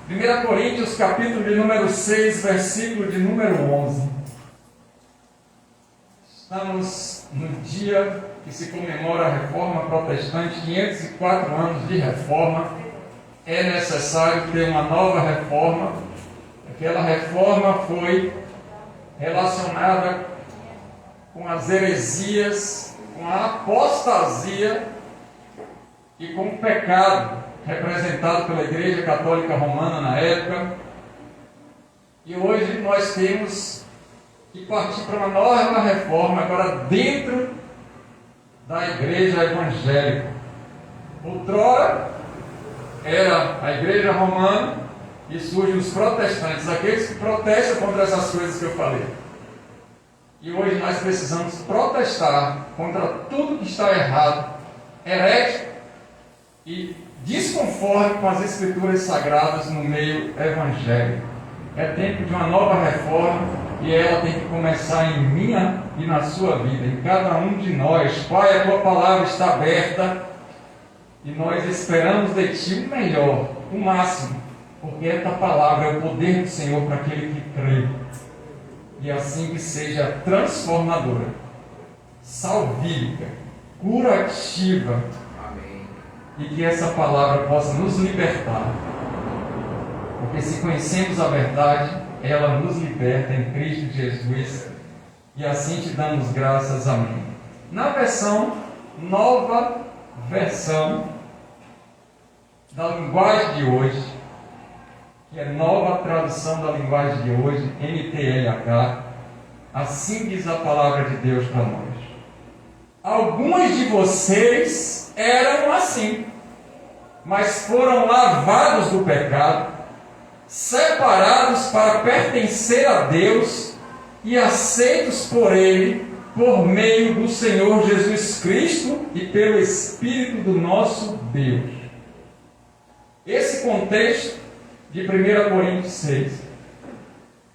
1 Coríntios, capítulo de número 6, versículo de número 11. Estamos no dia que se comemora a Reforma Protestante, 504 anos de Reforma. É necessário ter uma nova reforma. Aquela reforma foi relacionada com as heresias, com a apostasia e com o pecado representado pela Igreja Católica Romana na época. E hoje nós temos que partir para uma nova reforma, agora dentro da Igreja Evangélica. Outrora era a Igreja Romana e surgem os protestantes, aqueles que protestam contra essas coisas que eu falei. E hoje nós precisamos protestar contra tudo que está errado, herético e desconforme com as Escrituras Sagradas no meio evangélico. É tempo de uma nova reforma e ela tem que começar em minha e na sua vida, em cada um de nós. Pai, a tua palavra está aberta e nós esperamos de ti o melhor, o máximo, porque esta palavra é o poder do Senhor para aquele que crê. E assim que seja transformadora, salvífica, curativa. E que essa palavra possa nos libertar. Porque se conhecemos a verdade, ela nos liberta em Cristo Jesus. E assim te damos graças. Amém. Na versão, nova versão da linguagem de hoje, que é nova tradução da linguagem de hoje, NTLH, assim diz a palavra de Deus para nós. Alguns de vocês eram assim, mas foram lavados do pecado, separados para pertencer a Deus e aceitos por Ele, por meio do Senhor Jesus Cristo e pelo Espírito do nosso Deus. Esse contexto de 1 Coríntios 6,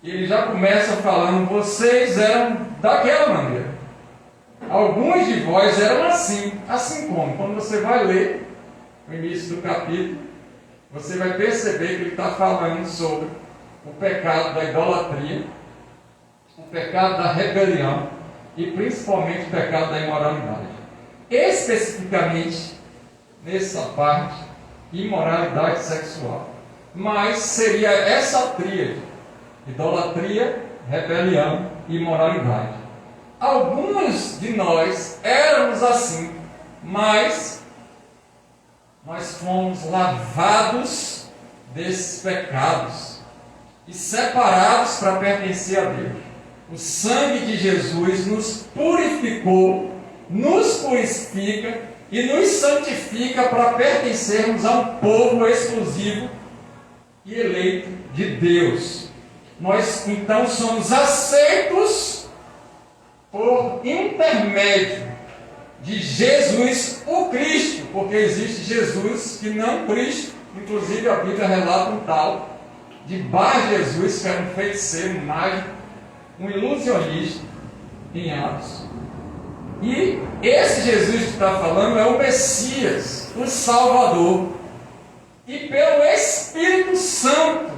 ele já começa falando, vocês eram daquela maneira. Alguns de vós eram assim como, quando você vai ler o início do capítulo, você vai perceber que ele está falando sobre o pecado da idolatria, o pecado da rebelião e principalmente o pecado da imoralidade. Especificamente, nessa parte, imoralidade sexual. Mas seria essa tríade, idolatria, rebelião e imoralidade. Alguns de nós éramos assim, mas nós fomos lavados desses pecados e separados para pertencer a Deus. O sangue de Jesus nos purificou, nos purifica e nos santifica para pertencermos a um povo exclusivo e eleito de Deus. Nós então somos aceitos por intermédio de Jesus, o Cristo, porque existe Jesus que não Cristo. Inclusive a Bíblia relata um tal de Bar Jesus, que era um feiticeiro, um mágico, um ilusionista em Atos. E esse Jesus que está falando é o Messias, o Salvador, e pelo Espírito Santo.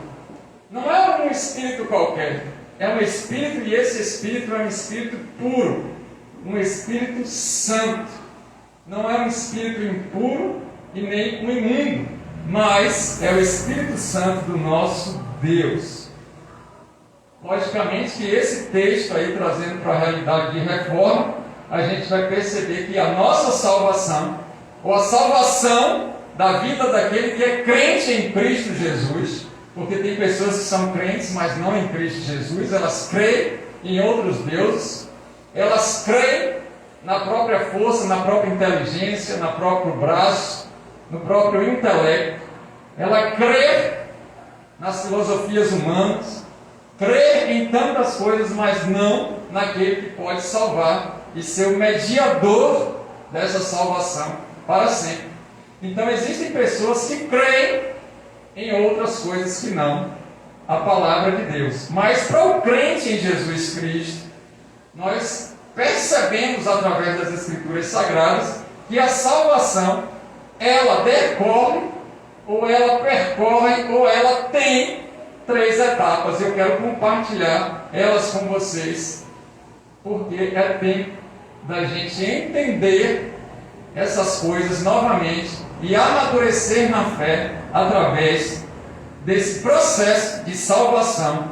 Não é um espírito qualquer, é um espírito, e esse espírito é um espírito puro, um espírito santo. Não é um espírito impuro e nem um imundo, mas é o Espírito Santo do nosso Deus. Logicamente que esse texto aí, trazendo para a realidade de reforma, a gente vai perceber que a nossa salvação, ou a salvação da vida daquele que é crente em Cristo Jesus, porque tem pessoas que são crentes, mas não em Cristo Jesus, elas creem em outros deuses, elas creem na própria força, na própria inteligência, no próprio braço, no próprio intelecto. Ela crê nas filosofias humanas, crê em tantas coisas, mas não naquele que pode salvar e ser o mediador dessa salvação para sempre. Então existem pessoas que creem em outras coisas que não a palavra de Deus. Mas para o crente em Jesus Cristo, nós percebemos através das Escrituras Sagradas que a salvação, ela decorre ou ela percorre, ou ela tem 3 etapas. Eu quero compartilhar elas com vocês, porque é tempo da gente entender essas coisas novamente e amadurecer na fé através desse processo de salvação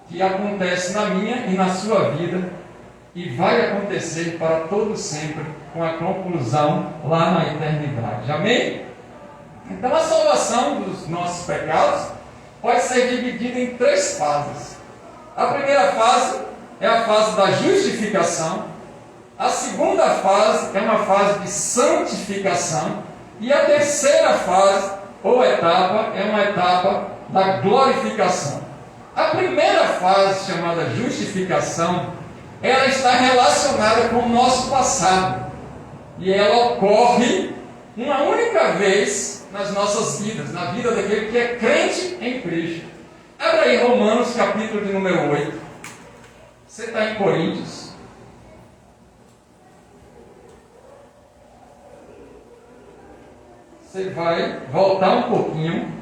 que acontece na minha e na sua vida e vai acontecer para todo sempre com a conclusão lá na eternidade. Amém? Então a salvação dos nossos pecados pode ser dividida em 3 fases. A primeira fase é a fase da justificação. A segunda fase é uma fase de santificação. E a terceira fase, ou etapa, é uma etapa da glorificação. A primeira fase, chamada justificação, ela está relacionada com o nosso passado. E ela ocorre uma única vez nas nossas vidas, na vida daquele que é crente em Cristo. Abra aí Romanos, capítulo de número 8. Você está em Coríntios. Você vai voltar um pouquinho.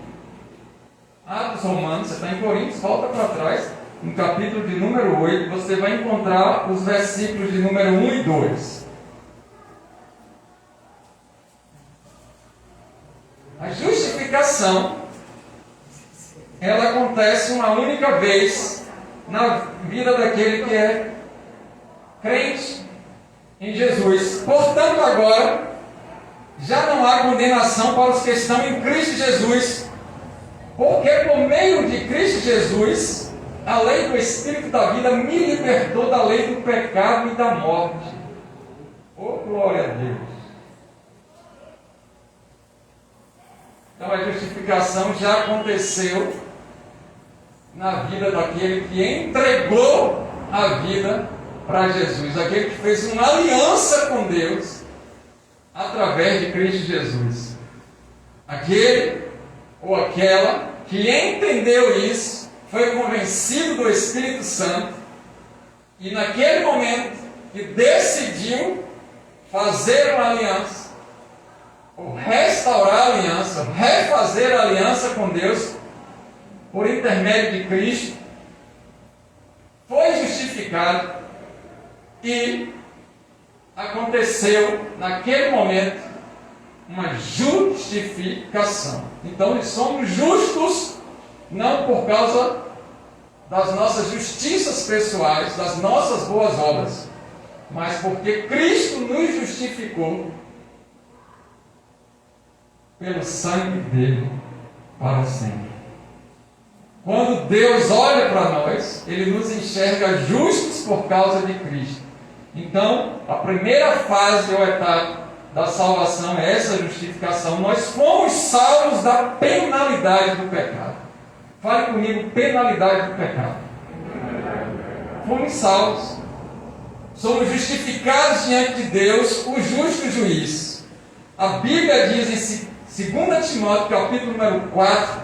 Atos Romanos, você está em Coríntios, volta para trás. No capítulo de número 8, você vai encontrar os versículos de número 1 e 2. A justificação, ela acontece uma única vez na vida daquele que é crente em Jesus. Portanto, agora, já não há condenação para os que estão em Cristo Jesus, porque por meio de Cristo Jesus, a lei do Espírito da vida me libertou da lei do pecado e da morte. Oh, glória a Deus! Então a justificação já aconteceu na vida daquele que entregou a vida para Jesus, aquele que fez uma aliança com Deus através de Cristo Jesus. Aquele ou aquela que entendeu isso, foi convencido do Espírito Santo e naquele momento que decidiu fazer uma aliança, ou restaurar a aliança, refazer a aliança com Deus por intermédio de Cristo, foi justificado e aconteceu naquele momento uma justificação. Então nós somos justos não por causa das nossas justiças pessoais, das nossas boas obras, mas porque Cristo nos justificou pelo sangue dele para sempre. Quando Deus olha para nós, Ele nos enxerga justos por causa de Cristo. Então, a primeira fase ou etapa da salvação é essa justificação. Nós fomos salvos da penalidade do pecado. Fale comigo, penalidade do pecado. Fomos salvos. Somos justificados diante de Deus, o justo juiz. A Bíblia diz em 2 Timóteo, capítulo número 4,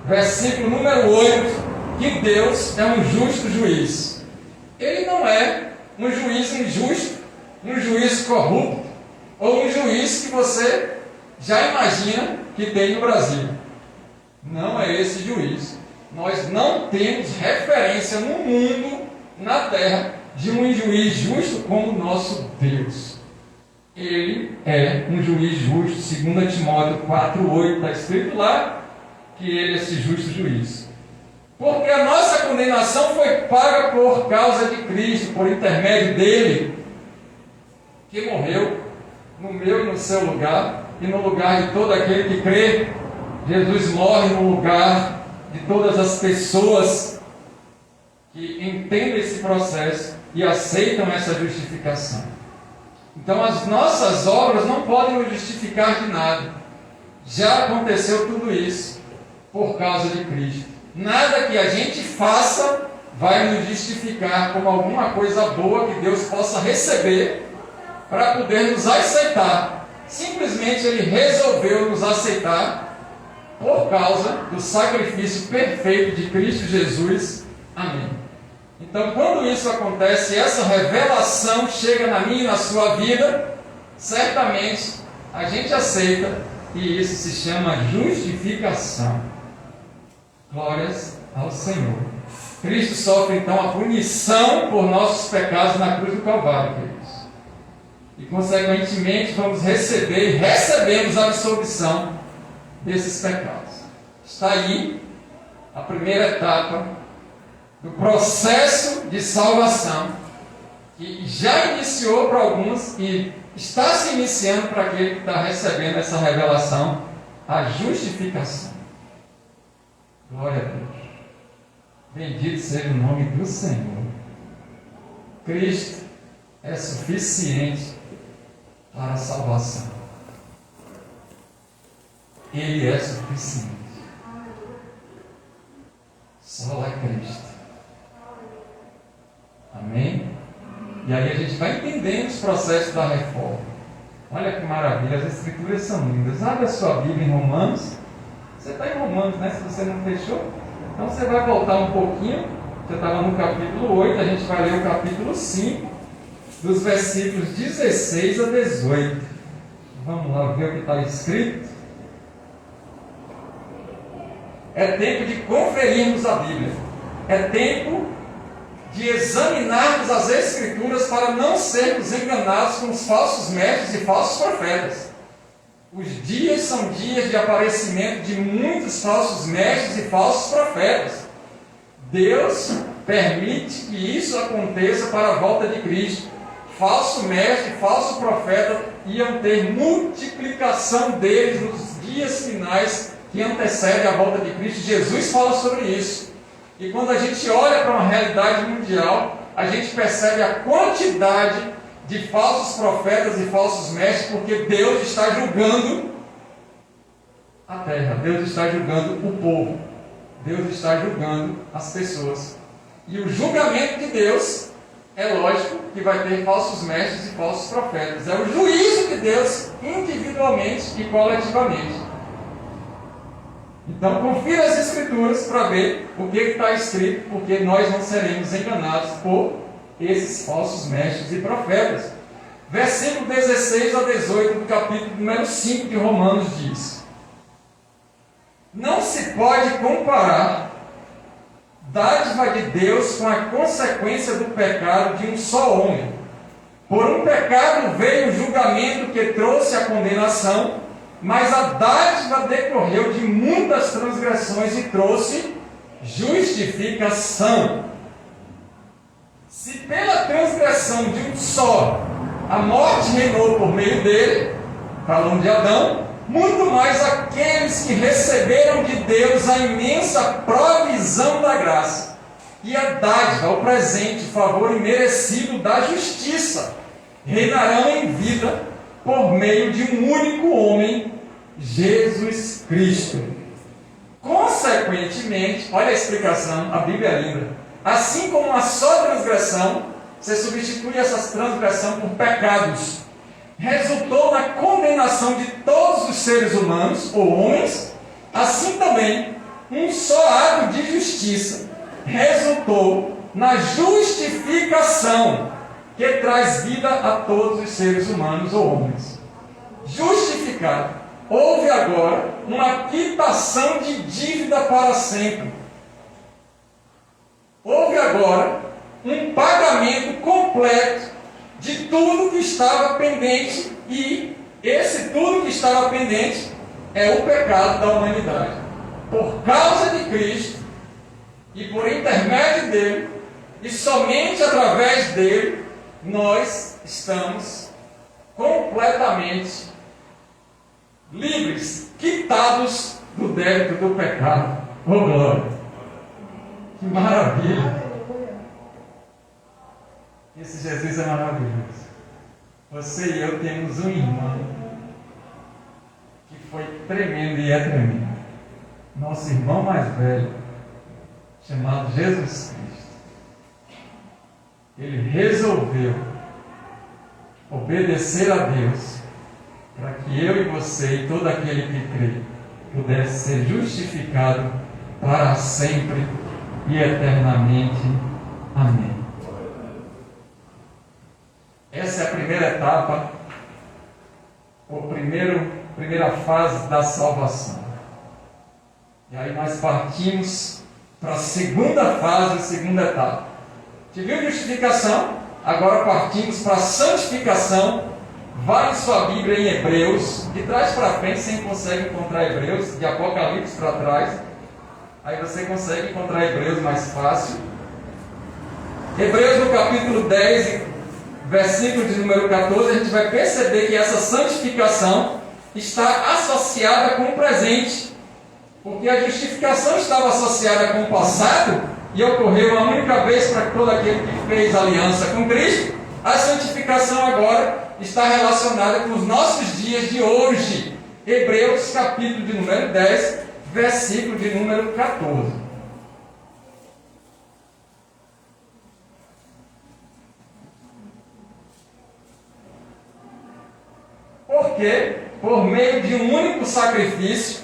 versículo número 8, que Deus é um justo juiz. Ele não é um juiz injusto, um juiz corrupto, ou um juiz que você já imagina que tem no Brasil. Não é esse juiz. Nós não temos referência no mundo, na terra, de um juiz justo como o nosso Deus. Ele é um juiz justo, 2 Timóteo 4,8, está escrito lá que ele é esse justo juiz. Porque a nossa condenação foi paga por causa de Cristo, por intermédio dele, que morreu no meu e no seu lugar, e no lugar de todo aquele que crê. Jesus morre no lugar de todas as pessoas que entendem esse processo e aceitam essa justificação. Então as nossas obras não podem nos justificar de nada. Já aconteceu tudo isso por causa de Cristo. Nada que a gente faça vai nos justificar como alguma coisa boa que Deus possa receber para poder nos aceitar. Simplesmente Ele resolveu nos aceitar por causa do sacrifício perfeito de Cristo Jesus. Amém. Então, quando isso acontece, essa revelação chega na minha e na sua vida, certamente a gente aceita E isso se chama justificação. Glórias ao Senhor. Cristo sofre então a punição por nossos pecados na cruz do Calvário, queridos. E consequentemente vamos receber e recebemos a absolvição desses pecados. Está aí a primeira etapa do processo de salvação, que já iniciou para alguns e está se iniciando para aquele que está recebendo essa revelação, a justificação. Glória a Deus. Bendito seja o nome do Senhor. Cristo é suficiente para a salvação. Ele é suficiente. Só é Cristo. Amém? E aí a gente vai entendendo os processos da reforma. Olha que maravilha, as escrituras são lindas. Abre a sua Bíblia em Romanos. Você está em Romanos, né? Se você não fechou. Então você vai voltar um pouquinho. Você estava no capítulo 8, a gente vai ler o capítulo 5, dos versículos 16 a 18. Vamos lá ver o que está escrito. É tempo de conferirmos a Bíblia. É tempo de examinarmos as Escrituras para não sermos enganados com os falsos mestres e falsos profetas. Os dias são dias de aparecimento de muitos falsos mestres e falsos profetas. Deus permite que isso aconteça para a volta de Cristo. Falso mestre e falso profeta iam ter multiplicação deles nos dias finais que antecedem a volta de Cristo. Jesus fala sobre isso. E quando a gente olha para uma realidade mundial, a gente percebe a quantidade de falsos profetas e falsos mestres, porque Deus está julgando a terra, Deus está julgando o povo, Deus está julgando as pessoas. E o julgamento de Deus, é lógico que vai ter falsos mestres e falsos profetas. É o juízo de Deus individualmente e coletivamente. Então confira as Escrituras para ver o que está escrito, porque nós não seremos enganados por esses falsos mestres e profetas. Versículo 16 a 18 do capítulo número 5 de Romanos diz: não se pode comparar dádiva de Deus com a consequência do pecado de um só homem. Por um pecado veio o julgamento que trouxe a condenação, mas a dádiva decorreu de muitas transgressões e trouxe justificação. Se pela transgressão de um só a morte reinou por meio dele, falando de Adão, muito mais aqueles que receberam de Deus a imensa provisão da graça e a dádiva, o presente, o favor imerecido da justiça, reinarão em vida por meio de um único homem, Jesus Cristo. Consequentemente, olha a explicação, a Bíblia é linda. Assim como uma só transgressão, você substitui essa transgressão por pecados, resultou na condenação de todos os seres humanos, ou homens, assim também, um só ato de justiça resultou na justificação, que traz vida a todos os seres humanos, ou homens. Justificado. Houve agora uma quitação de dívida para sempre. Houve agora um pagamento completo de tudo que estava pendente, e esse tudo que estava pendente é o pecado da humanidade. Por causa de Cristo, e por intermédio dele, e somente através dele, nós estamos completamente livres, quitados do débito do pecado. Oh glória! Que maravilha! Esse Jesus é maravilhoso. Você e eu temos um irmão que foi tremendo e é tremendo. Nosso irmão mais velho, chamado Jesus Cristo. Ele resolveu obedecer a Deus para que eu e você e todo aquele que crê pudesse ser justificado para sempre e eternamente. Amém. Essa é a primeira etapa, primeira fase da salvação. E aí nós partimos para a segunda fase, a segunda etapa. Te viu justificação? Agora partimos para a santificação. Vai em sua Bíblia em Hebreus, de trás para frente você consegue encontrar Hebreus, de Apocalipse para trás. Aí você consegue encontrar Hebreus mais fácil. Hebreus no capítulo 10, versículo de número 14, a gente vai perceber que essa santificação está associada com o presente. Porque a justificação estava associada com o passado e ocorreu uma única vez para todo aquele que fez aliança com Cristo. A santificação agora está relacionada com os nossos dias de hoje. Hebreus capítulo de número 10, versículo de número 14. Porque, por meio de um único sacrifício,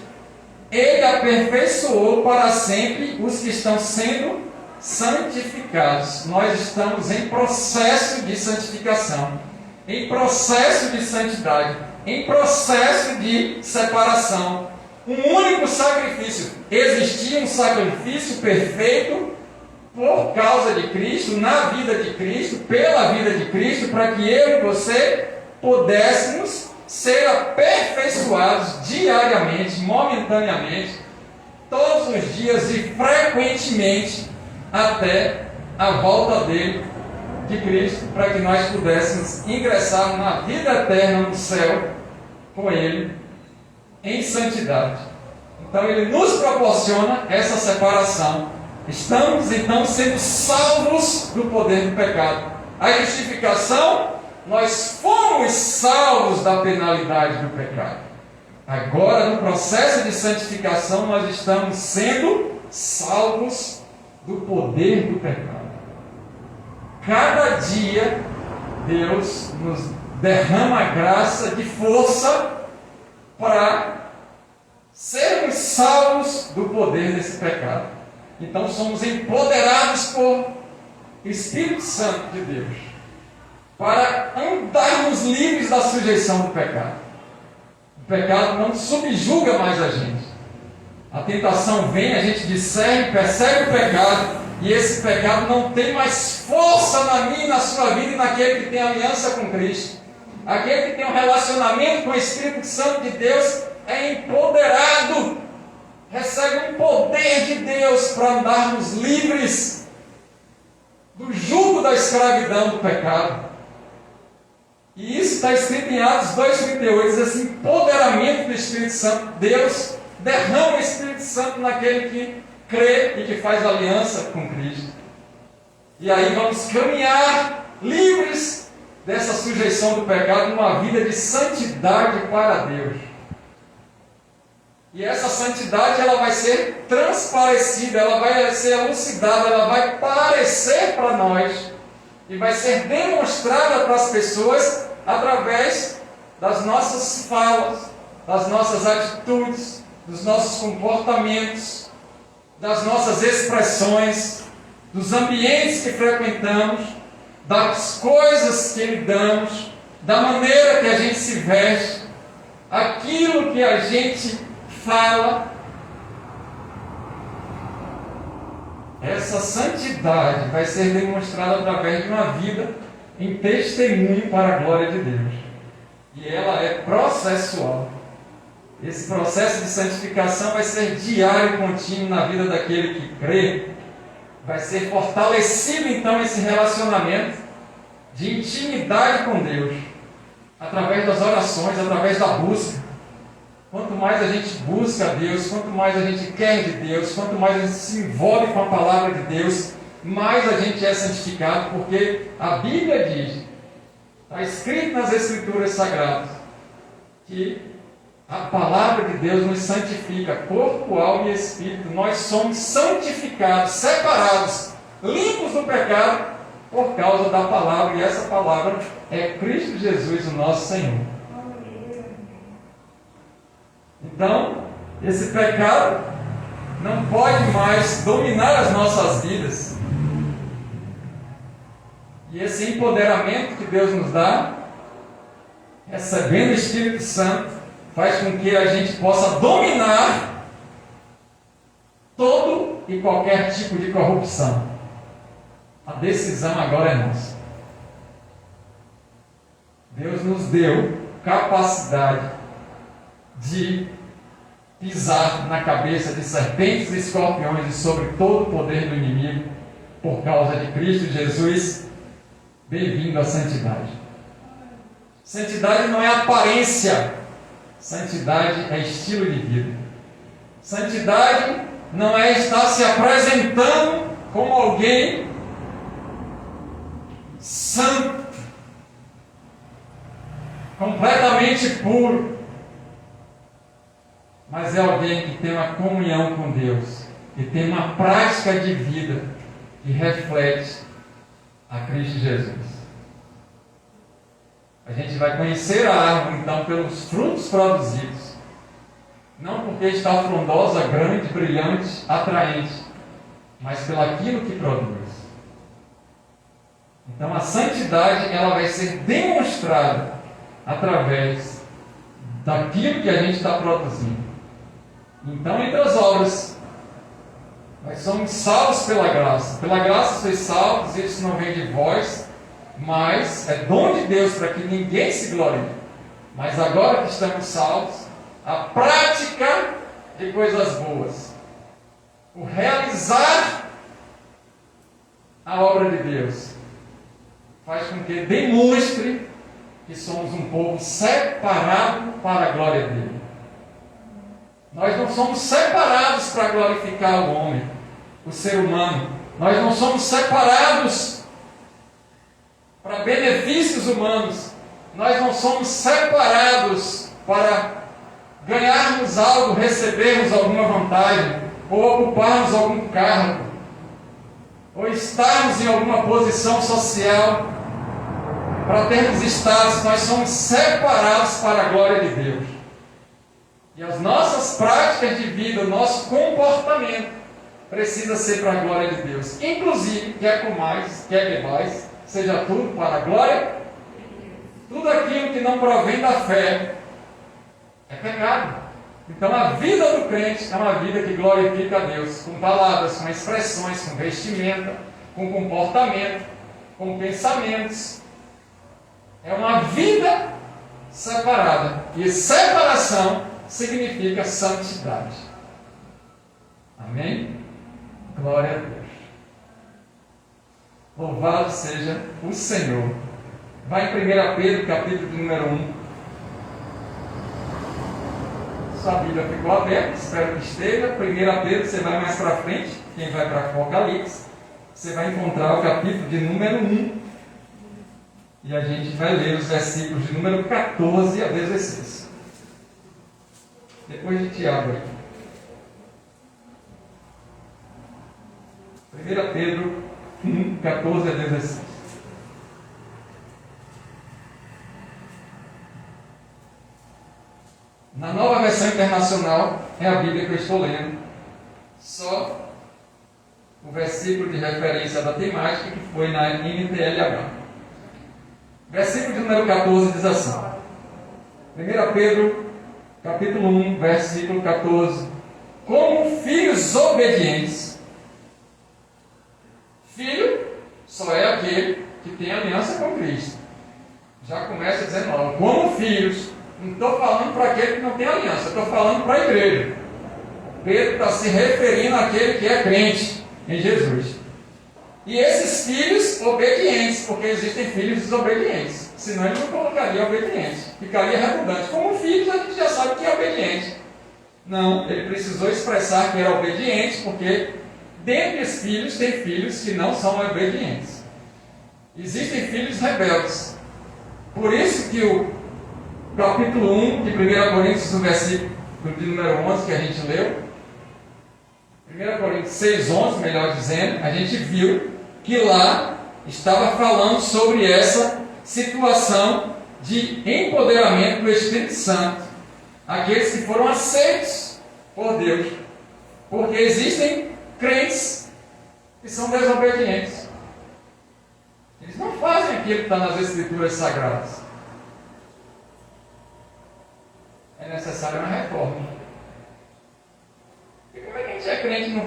Ele aperfeiçoou para sempre os que estão sendo santificados. Nós estamos em processo de santificação, em processo de santidade, em processo de separação. Um único sacrifício. Existia um sacrifício perfeito por causa de Cristo, na vida de Cristo, pela vida de Cristo, para que eu e você pudéssemos ser aperfeiçoados diariamente, momentaneamente, todos os dias e frequentemente, até a volta dele, de Cristo, para que nós pudéssemos ingressar na vida eterna no céu com Ele, em santidade. Então Ele nos proporciona essa separação. Estamos então sendo salvos do poder do pecado. A justificação, nós fomos salvos da penalidade do pecado. Agora, no processo de santificação, nós estamos sendo salvos do poder do pecado. Cada dia, Deus nos derrama a graça de força para sermos salvos do poder desse pecado. Então, somos empoderados por Espírito Santo de Deus para andarmos livres da sujeição do pecado. O pecado não subjuga mais a gente. A tentação vem, a gente discerne, percebe o pecado, e esse pecado não tem mais força na minha e na sua vida e naquele que tem aliança com Cristo. Aquele que tem um relacionamento com o Espírito Santo de Deus é empoderado, recebe um poder de Deus para andarmos livres do jugo da escravidão do pecado. E isso está escrito em Atos 2,38, diz assim: empoderamento do Espírito Santo. Deus derrama o Espírito Santo naquele que crê e que faz aliança com Cristo. E aí vamos caminhar livres dessa sujeição do pecado, numa vida de santidade para Deus. E essa santidade ela vai ser transparecida, ela vai ser elucidada, ela vai parecer para nós e vai ser demonstrada para as pessoas através das nossas falas, das nossas atitudes, dos nossos comportamentos, das nossas expressões, dos ambientes que frequentamos, das coisas que lidamos, da maneira que a gente se veste, aquilo que a gente fala. Essa santidade vai ser demonstrada através de uma vida em testemunho para a glória de Deus. E ela é processual. Esse processo de santificação vai ser diário e contínuo na vida daquele que crê. Vai ser fortalecido então esse relacionamento de intimidade com Deus, através das orações, através da busca. Quanto mais a gente busca a Deus, quanto mais a gente quer de Deus, quanto mais a gente se envolve com a palavra de Deus, mais a gente é santificado, porque a Bíblia diz, está escrito nas Escrituras Sagradas, que a palavra de Deus nos santifica, corpo, alma e espírito. Nós somos santificados, separados, limpos do pecado, por causa da palavra, e essa palavra é Cristo Jesus, o nosso Senhor. Então, esse pecado não pode mais dominar as nossas vidas. E esse empoderamento que Deus nos dá recebendo o Espírito Santo, faz com que a gente possa dominar todo e qualquer tipo de corrupção. A decisão agora é nossa. Deus nos deu capacidade de pisar na cabeça de serpentes e escorpiões e sobre todo o poder do inimigo por causa de Cristo Jesus. Bem-vindo à santidade. Santidade não é aparência, santidade é estilo de vida. Santidade não é estar se apresentando como alguém santo, completamente puro, mas é alguém que tem uma comunhão com Deus, que tem uma prática de vida que reflete a Cristo Jesus. A gente vai conhecer a árvore, então, pelos frutos produzidos. Não porque está frondosa, grande, brilhante, atraente, mas pelo aquilo que produz. Então, a santidade ela vai ser demonstrada através daquilo que a gente está produzindo. Então, entre as obras, nós somos salvos pela graça. Pela graça sois salvos, isso não vem de vós, mas é dom de Deus para que ninguém se glorie. Mas agora que estamos salvos, a prática de coisas boas, o realizar a obra de Deus, faz com que demonstre que somos um povo separado para a glória dele. Nós não somos separados para glorificar o homem, o ser humano. Nós não somos separados para benefícios humanos. Nós não somos separados para ganharmos algo, recebermos alguma vantagem, ou ocuparmos algum cargo, ou estarmos em alguma posição social, para termos status. Nós somos separados para a glória de Deus. E as nossas práticas de vida, o nosso comportamento, precisa ser para a glória de Deus. Inclusive, quer comais, quer bebais, seja tudo para a glória. Tudo aquilo que não provém da fé é pecado. Então a vida do crente é uma vida que glorifica a Deus, com palavras, com expressões, com vestimenta, com comportamento, com pensamentos. É uma vida separada. E separação significa santidade. Amém? Glória a Deus. Louvado seja o Senhor. Vai em 1 Pedro, capítulo de número 1. Sua Bíblia ficou aberta, espero que esteja. 1 Pedro, você vai mais para frente. Quem vai para Apocalipse, você vai encontrar o capítulo de número 1. E a gente vai ler os versículos de número 14 a 16. Depois de Tiago aí. 1 Pedro 1, 14 a 16. Na Nova Versão Internacional, é a Bíblia que eu estou lendo. Só o versículo de referência da temática que foi na NTLH. Versículo de número 14 diz assim. 1 Pedro, capítulo 1, versículo 14. Como filhos obedientes. Filho só é aquele que tem aliança com Cristo. Já começa dizendo logo, como filhos. Não estou falando para aquele que não tem aliança, estou falando para a igreja. Pedro está se referindo àquele que é crente em Jesus. E esses filhos obedientes, porque existem filhos desobedientes. Senão ele não colocaria obediente. Ficaria redundante. Como filhos a gente já sabe que é obediente. Não, ele precisou expressar que era obediente, porque dentre os filhos tem filhos que não são obedientes. Existem filhos rebeldes. Por isso que o capítulo 1 de 1 Coríntios, no versículo de número 11 que a gente leu, 1 Coríntios 6:11, melhor dizendo, a gente viu que lá estava falando sobre essa situação de empoderamento do Espírito Santo, aqueles que foram aceitos por Deus, porque existem crentes que são desobedientes. Eles não fazem aquilo que está nas Escrituras Sagradas.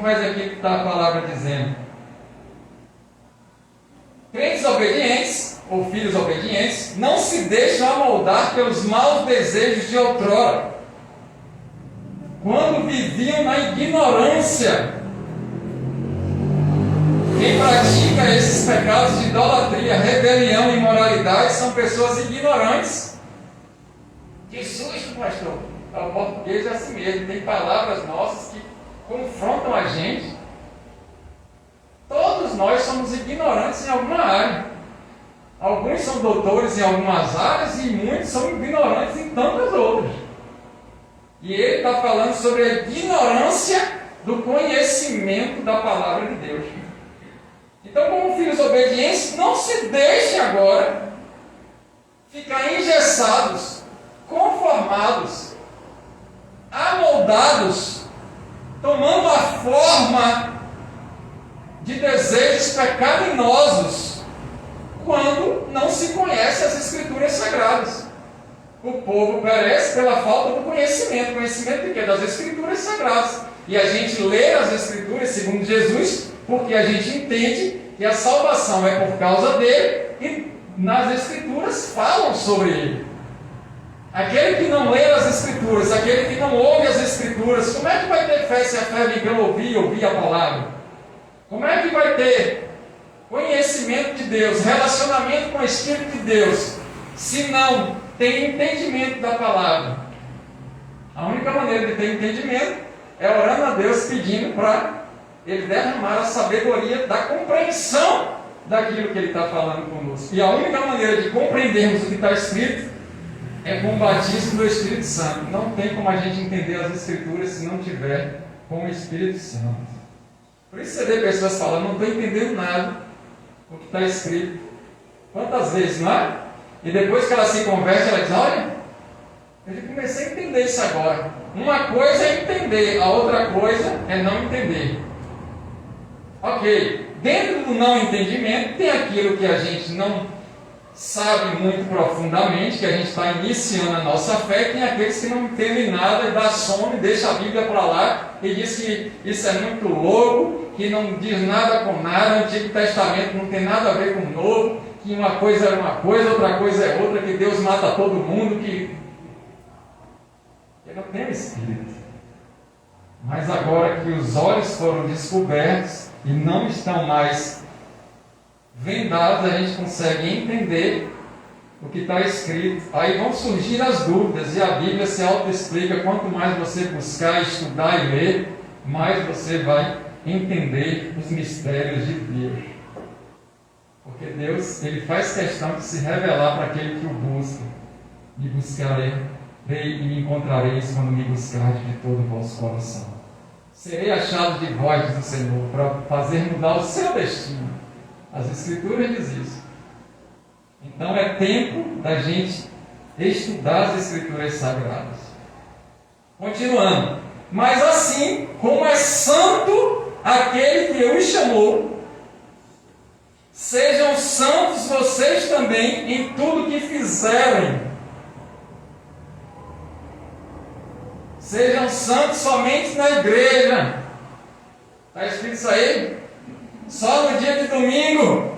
faz aqui o que está a palavra dizendo. Crentes obedientes, ou filhos obedientes, não se deixam amoldar pelos maus desejos de outrora, quando viviam na ignorância. Quem pratica esses pecados de idolatria, rebelião e imoralidade são pessoas ignorantes. Que susto, pastor! O português é assim mesmo, tem palavras nossas que confrontam a gente. Todos nós somos ignorantes em alguma área. Alguns são doutores em algumas áreas e muitos são ignorantes em tantas outras. E ele está falando sobre a ignorância do conhecimento da palavra de Deus. Então, como filhos obedientes, não se deixem agora ficar engessados, conformados, amoldados, tomando a forma de desejos pecaminosos, quando não se conhece as Escrituras Sagradas. O povo perece pela falta do conhecimento. Conhecimento de quê? Das Escrituras Sagradas. E a gente lê as Escrituras segundo Jesus, porque a gente entende que a salvação é por causa dele, e nas Escrituras falam sobre ele. Aquele que não lê as Escrituras, aquele que não ouve as Escrituras, como é que vai ter fé se a fé vem pelo ouvir e ouvir a palavra? Como é que vai ter conhecimento de Deus, relacionamento com o Espírito de Deus, se não tem entendimento da palavra? A única maneira de ter entendimento é orando a Deus, pedindo para Ele derramar a sabedoria da compreensão daquilo que Ele está falando conosco. E a única maneira de compreendermos o que está escrito é com o batismo do Espírito Santo. Não tem como a gente entender as Escrituras se não tiver com o Espírito Santo. Por isso você vê pessoas falando, não estou entendendo nada do que está escrito. Quantas vezes, não é? E depois que ela se converte, ela diz, olha, eu comecei a entender isso agora. Uma coisa é entender, a outra coisa é não entender. Ok, dentro do não entendimento tem aquilo que a gente não sabe muito profundamente, que a gente está iniciando a nossa fé, tem aqueles que não entendem nada e dá sono e deixa a Bíblia para lá e diz que isso é muito louco, que não diz nada com nada, o Antigo Testamento não tem nada a ver com o Novo, que uma coisa é uma coisa, outra coisa é outra, que Deus mata todo mundo, que não tem Espírito. Mas agora que os olhos foram descobertos e não estão mais vendados, a gente consegue entender o que está escrito. Aí vão surgir as dúvidas e a Bíblia se auto-explica. Quanto mais você buscar, estudar e ler, mais você vai entender os mistérios de Deus. Porque Deus, Ele faz questão de se revelar para aquele que o busca. Me buscarei e me encontrareis quando me buscardes de todo o vosso coração. Serei achado de vós, diz o Senhor, para fazer mudar o seu destino. As Escrituras dizem isso. Então é tempo da gente estudar as Escrituras Sagradas. Continuando. Mas assim como é santo aquele que os chamou, sejam santos vocês também em tudo que fizerem. Sejam santos somente na igreja. Está escrito isso aí? Só no dia de domingo.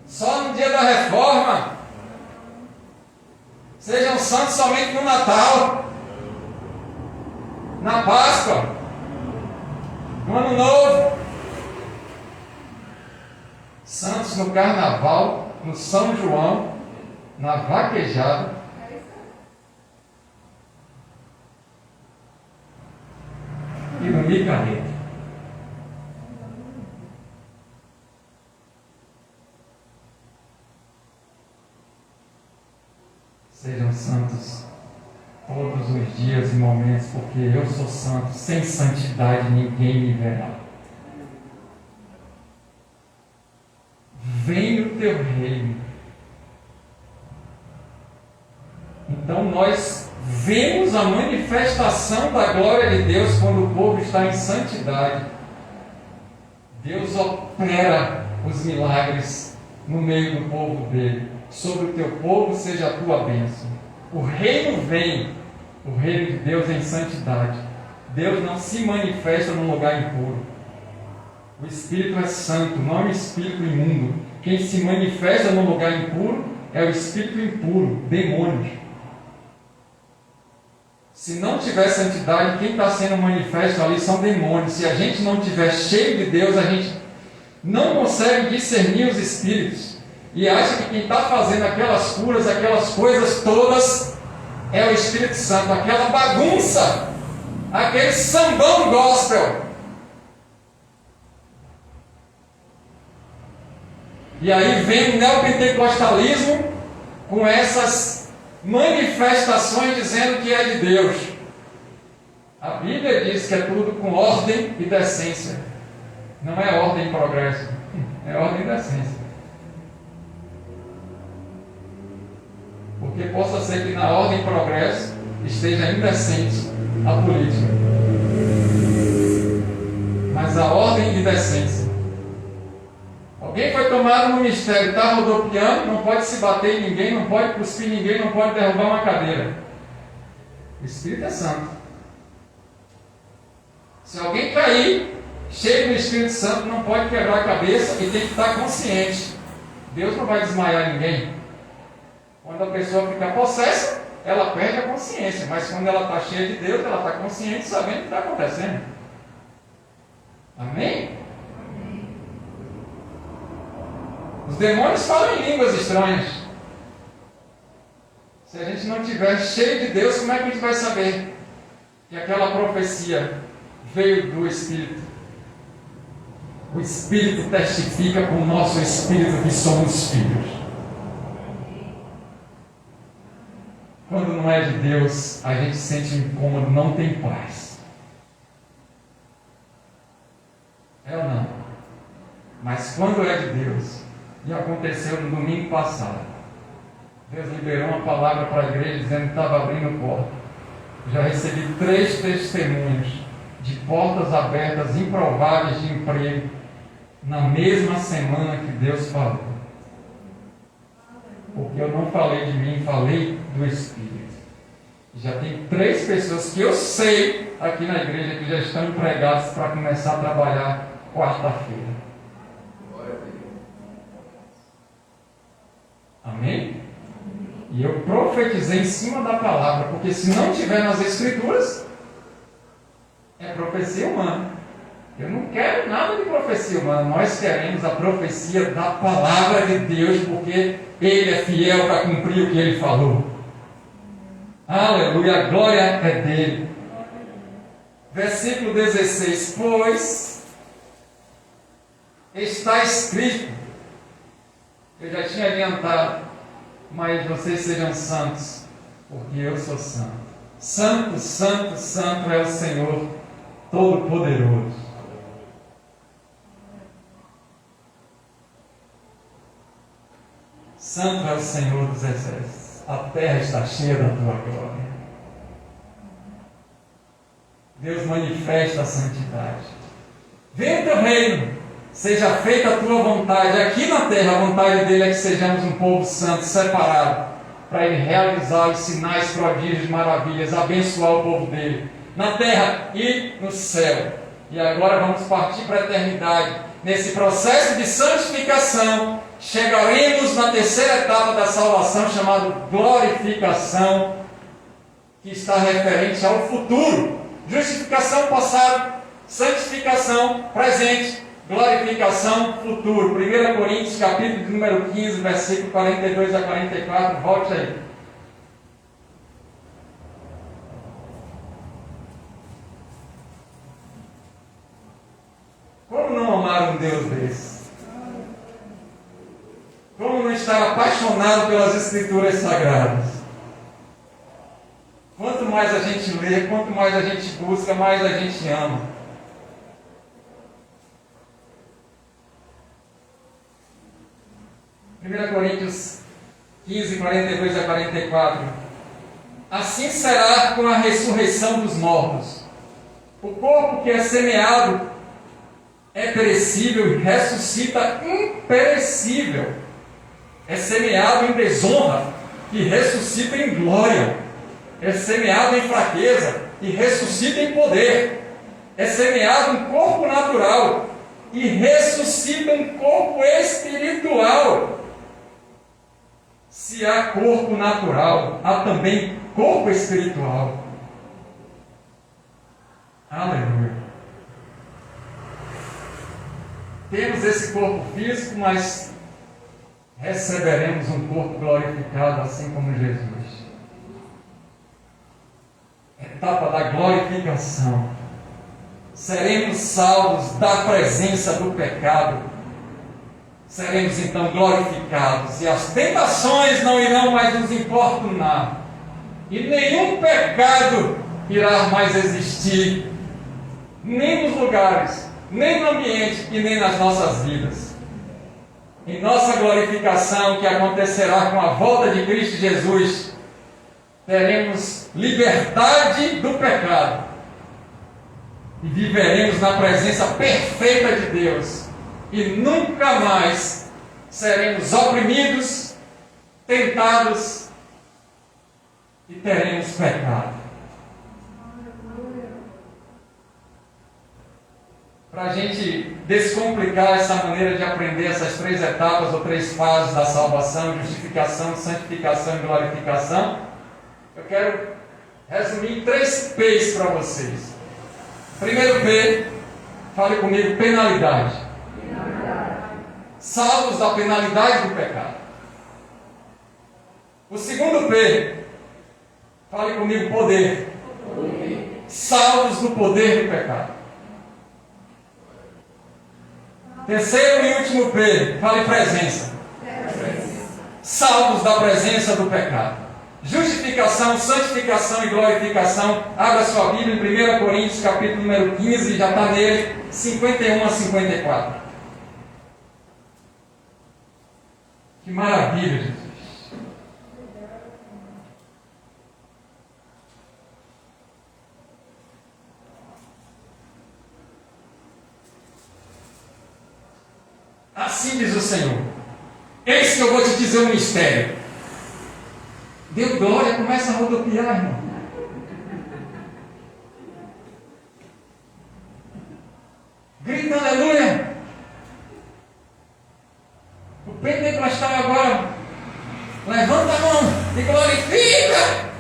Só no dia da reforma. Sejam santos somente no Natal. Na Páscoa. No Ano Novo. Santos no Carnaval. No São João. Na Vaquejada. E no micareta. Sejam santos todos os dias e momentos, porque eu sou santo. Sem santidade ninguém me verá. Venha o teu reino. Então nós vemos a manifestação da glória de Deus quando o povo está em santidade. Deus opera os milagres no meio do povo dele. Sobre o teu povo seja a tua bênção. O reino vem, o reino de Deus em santidade. Deus não se manifesta num lugar impuro. O Espírito é santo, não é um espírito imundo. Quem se manifesta num lugar impuro é o espírito impuro, demônios. Se não tiver santidade, quem está sendo manifesto ali são demônios. Se a gente não estiver cheio de Deus, a gente não consegue discernir os espíritos. E acha que quem está fazendo aquelas curas, aquelas coisas todas, é o Espírito Santo. Aquela bagunça, aquele sambão gospel. E aí vem o neopentecostalismo com essas manifestações dizendo que é de Deus. A Bíblia diz que é tudo com ordem e decência. Não é ordem e progresso, é ordem e decência. Porque possa ser que na ordem e progresso esteja indecente a política. Mas a ordem e decência. Alguém foi tomado no mistério, está rodopiando, não pode se bater em ninguém, não pode cuspir ninguém, não pode derrubar uma cadeira. O Espírito é santo. Se alguém cair, cheio do Espírito Santo, não pode quebrar a cabeça e tem que estar consciente. Deus não vai desmaiar ninguém. Quando a pessoa fica possessa, ela perde a consciência. Mas quando ela está cheia de Deus, ela está consciente, sabendo o que está acontecendo. Amém? Os demônios falam em línguas estranhas. Se a gente não estiver cheio de Deus, como é que a gente vai saber que aquela profecia veio do Espírito? O Espírito testifica com o nosso Espírito que somos filhos. Quando não é de Deus, a gente sente um incômodo, não tem paz. É ou não? Mas quando é de Deus, e aconteceu no domingo passado, Deus liberou uma palavra para a igreja dizendo que estava abrindo porta. Já recebi 3 testemunhos de portas abertas improváveis de emprego na mesma semana que Deus falou. Porque eu não falei de mim, falei do Espírito. Já tem 3 pessoas que eu sei aqui na igreja que já estão empregadas para começar a trabalhar quarta-feira. Amém? E eu profetizei em cima da palavra, porque se não tiver nas Escrituras, é profecia humana. Eu não quero nada de profecia humana. Nós queremos a profecia da palavra de Deus, porque Ele é fiel para cumprir o que Ele falou. Aleluia, a glória é dele. Versículo 16: pois está escrito, eu já tinha adiantado, mas vocês sejam santos, porque eu sou santo. Santo, santo, santo é o Senhor Todo-Poderoso. Santo é o Senhor dos Exércitos. A terra está cheia da tua glória. Deus manifesta a santidade. Venha o teu reino. Seja feita a tua vontade. Aqui na terra, a vontade dele é que sejamos um povo santo, separado, para ele realizar os sinais, prodígios, maravilhas, abençoar o povo dele, na terra e no céu. E agora vamos partir para a eternidade. Nesse processo de santificação, chegaremos na terceira etapa da salvação, chamada glorificação, que está referente ao futuro. Justificação passado, santificação presente, glorificação futuro. 1 Coríntios, capítulo número 15, versículo 42 a 44. Volte aí. Como não amar um Deus desse? Como não estar apaixonado pelas Escrituras Sagradas? Quanto mais a gente lê, quanto mais a gente busca, mais a gente ama. Coríntios 15, 42 a 44. Assim será com a ressurreição dos mortos. O corpo que é semeado é perecível e ressuscita imperecível. É semeado em desonra e ressuscita em glória. É semeado em fraqueza e ressuscita em poder. É semeado um corpo natural e ressuscita um corpo espiritual. Se há corpo natural, há também corpo espiritual. Aleluia. Temos esse corpo físico, mas receberemos um corpo glorificado, assim como Jesus. Etapa da glorificação. Seremos salvos da presença do pecado. Seremos então glorificados, e as tentações não irão mais nos importunar, e nenhum pecado irá mais existir, nem nos lugares, nem no ambiente e nem nas nossas vidas. Em nossa glorificação, que acontecerá com a volta de Cristo Jesus, teremos liberdade do pecado e viveremos na presença perfeita de Deus, e nunca mais seremos oprimidos, tentados e teremos pecado. Para a gente descomplicar essa maneira de aprender essas 3 etapas ou 3 fases da salvação: justificação, santificação e glorificação, eu quero resumir em 3 P's para vocês. Primeiro P, fale comigo: penalidade. Salvos da penalidade do pecado. O segundo P, fale comigo: poder. Salvos do poder do pecado. Terceiro e último P, fale presença. Salvos da presença do pecado. Justificação, santificação e glorificação. Abra sua Bíblia em 1 Coríntios, capítulo número 15, já está nele, 51 a 54. Que maravilha, Jesus. Assim diz o Senhor: eis que eu vou te dizer um mistério. Deu glória, começa a rodopiar, irmão. Grita aleluia. O pentecostal agora levanta a mão e glorifica.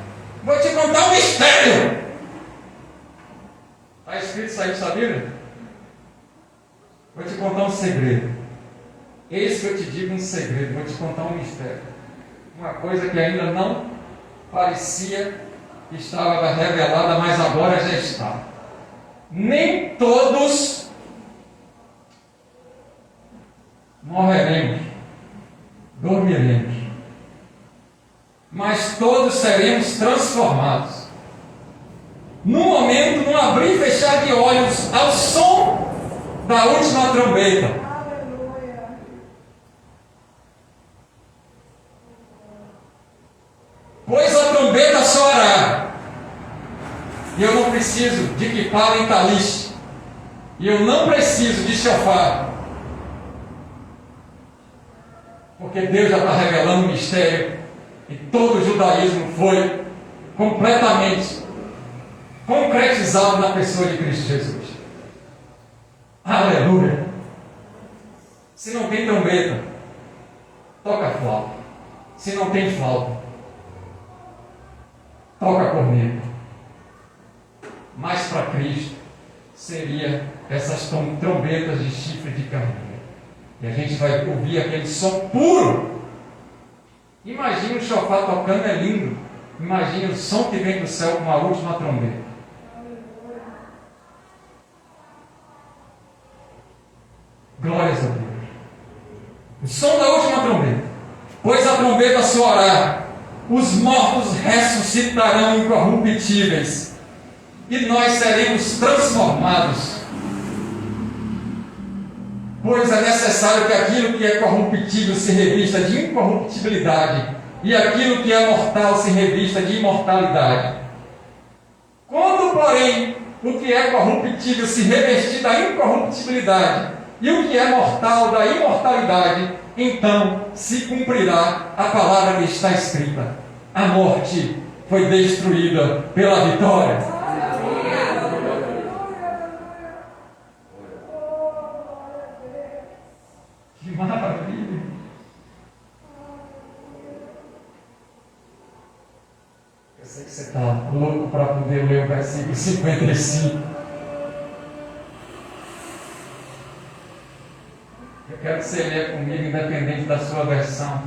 Vou te contar um mistério. Está escrito isso aí na sua Bíblia? Vou te contar um segredo. Eis que eu te digo um segredo. Vou te contar um mistério. Uma coisa que ainda não parecia que estava revelada, mas agora já está. Nem todos morreremos, dormiremos, mas todos seremos transformados. No momento, num abrir e fechar de olhos, ao som da última trombeta. Pois a trombeta soará, e eu não preciso de que falem taliche, e eu não preciso de chofar, porque Deus já está revelando o mistério, e todo o judaísmo foi completamente concretizado na pessoa de Cristo Jesus. Aleluia! Se não tem trombeta, toca flauta. Se não tem flauta, toca corneta. Mas para Cristo seria essas trombetas de chifre de carneiro. E a gente vai ouvir aquele som puro. Imagina o chofar tocando, é lindo. Imagina o som que vem do céu com a última trombeta. Glórias a Deus. O som da última trombeta. Pois a trombeta soará, os mortos ressuscitarão incorruptíveis, e nós seremos transformados. Pois é necessário que aquilo que é corruptível se revista de incorruptibilidade, e aquilo que é mortal se revista de imortalidade. Quando, porém, o que é corruptível se revestir da incorruptibilidade, e o que é mortal da imortalidade, então se cumprirá a palavra que está escrita: a morte foi destruída pela vitória. você está louco para poder ler o versículo 55. Eu quero que você leia comigo, independente da sua versão.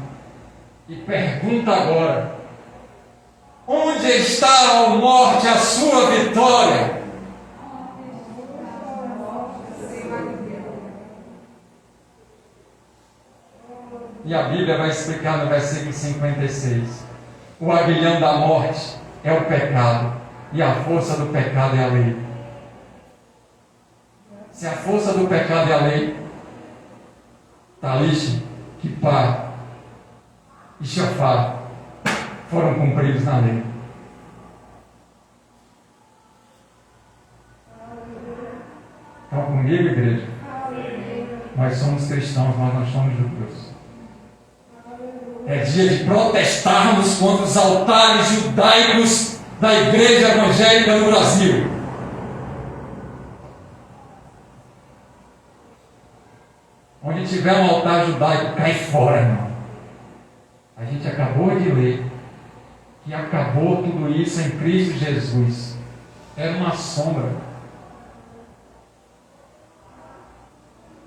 E pergunta agora: onde está, ó morte, a sua vitória? E a Bíblia vai explicar no versículo 56. O aguilhão da morte é o pecado, e a força do pecado é a lei. Se a força do pecado é a lei, taliche, quipá e shofar foram cumpridos na lei. Estão comigo, igreja? Nós somos cristãos, nós não somos judeus. É dia de protestarmos contra os altares judaicos da igreja evangélica no Brasil. Onde tiver um altar judaico, cai fora, irmão. A gente acabou de ler que acabou tudo isso em Cristo Jesus. Era uma sombra.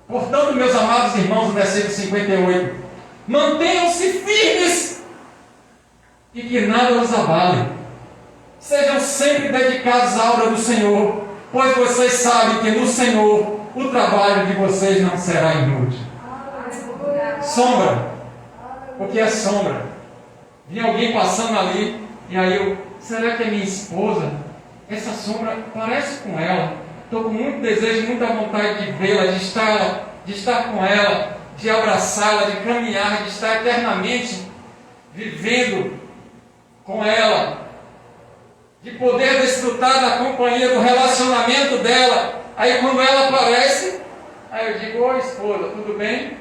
Portanto, meus amados irmãos, no versículo 58, mantenham-se firmes e que nada os abale. Sejam sempre dedicados à obra do Senhor, pois vocês sabem que no Senhor o trabalho de vocês não será inútil. Sombra. O que é sombra? Vinha alguém passando ali, e aí será que é minha esposa? Essa sombra parece com ela. Estou com muito desejo, muita vontade de vê-la, de estar com ela, de abraçá-la, de caminhar, de estar eternamente vivendo com ela, de poder desfrutar da companhia, do relacionamento dela. Aí quando ela aparece, aí eu digo: oi esposa, tudo bem?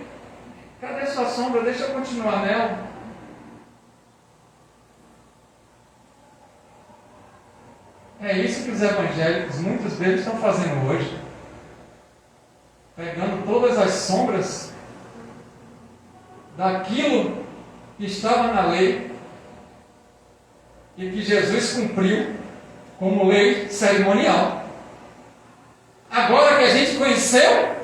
Cadê sua sombra? Deixa eu continuar nela. É isso que os evangélicos, muitos deles, estão fazendo hoje. Pegando todas as sombras daquilo que estava na lei e que Jesus cumpriu como lei cerimonial. Agora que a gente conheceu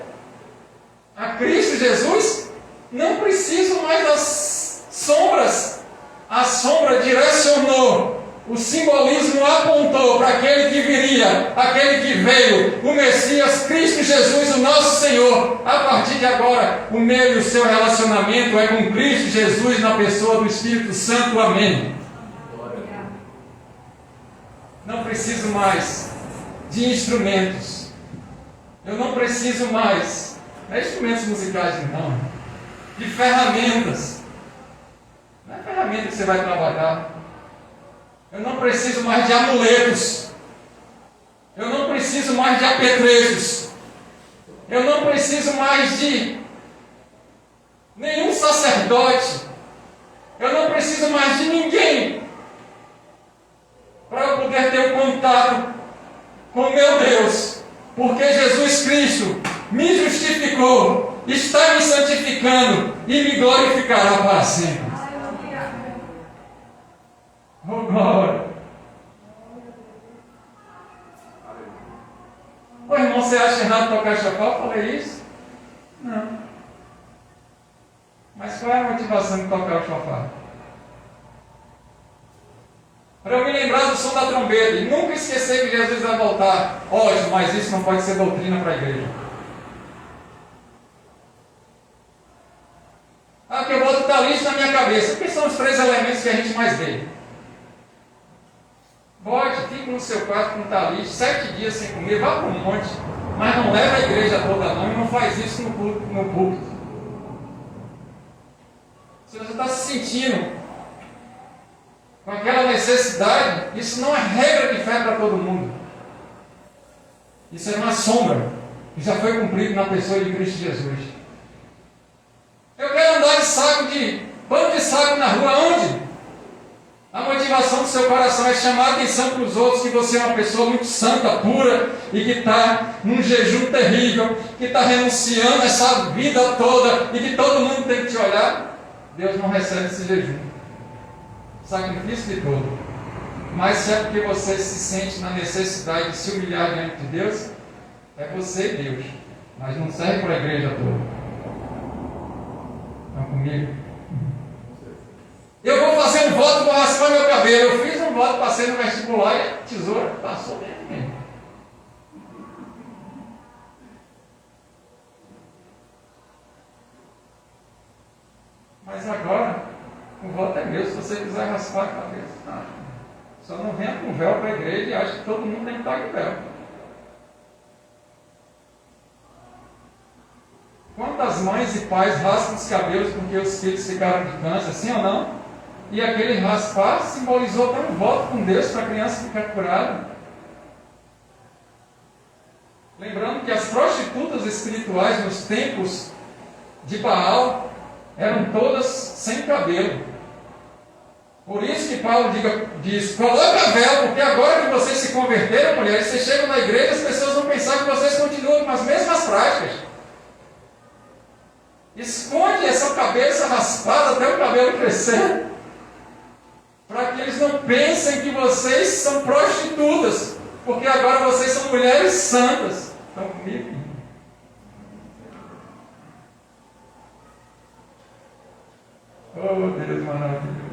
a Cristo Jesus, não preciso mais das sombras. A sombra direcionou, o simbolismo apontou para aquele que viria, aquele que veio, o Messias, Cristo Jesus, o nosso Senhor. A partir de agora, o meu e o seu relacionamento é com Cristo Jesus na pessoa do Espírito Santo. Amém. Não preciso mais de instrumentos. Eu não preciso mais, não é instrumentos musicais não, de ferramentas. Não é ferramenta que você vai trabalhar. Eu não preciso mais de amuletos. Eu não preciso mais de apetrechos. Eu não preciso mais de nenhum sacerdote. Eu não preciso mais de ninguém para eu poder ter um contato com o meu Deus. Porque Jesus Cristo me justificou, está me santificando e me glorificará para sempre. Oh, glória! Ô irmão, você acha errado tocar chofar? Eu falei isso? Não. Mas qual é a motivação de tocar o chofar? Para eu me lembrar do som da trombeta e nunca esquecer que Jesus vai voltar. Ótimo, mas isso não pode ser doutrina para a igreja. Ah, que eu boto taliche na minha cabeça. Porque são os 3 elementos que a gente mais vê. Pode, fique no seu quarto com taliche, 7 dias sem comer, vá para um monte, mas não leva a igreja toda não, e não faz isso no púlpito. Se você está se sentindo com aquela necessidade, isso não é regra de fé para todo mundo. Isso é uma sombra que já foi cumprido na pessoa de Cristo Jesus. Eu quero andar de pano de saco na rua, onde? A motivação do seu coração é chamar a atenção para os outros que você é uma pessoa muito santa, pura, e que está num jejum terrível, que está renunciando essa vida toda, e que todo mundo tem que te olhar. Deus não recebe esse jejum. Sacrifício de todo. Mas se é porque você se sente na necessidade de se humilhar diante de Deus, é você e Deus. Mas não serve para a igreja toda. Estão comigo? Eu vou fazer um voto para raspar meu cabelo. Eu fiz um voto, passei no vestibular e a tesoura passou mesmo. Mas agora, o voto é meu. Se você quiser raspar a cabeça, só não venha com véu para a igreja e acha que todo mundo tem que estar com véu. Quantas mães e pais raspam os cabelos porque os filhos ficaram de câncer, sim ou não? E aquele raspar simbolizou até um voto com Deus para a criança ficar curada. Lembrando que as prostitutas espirituais nos templos de Baal eram todas sem cabelo. Por isso que Paulo diz, coloca véu, porque agora que vocês se converteram, mulheres, vocês chegam na igreja, as pessoas vão pensar que vocês continuam com as mesmas práticas. Esconde essa cabeça raspada até o cabelo crescer, para que eles não pensem que vocês são prostitutas, porque agora vocês são mulheres santas. Estão comigo? Oh, Deus maravilhoso.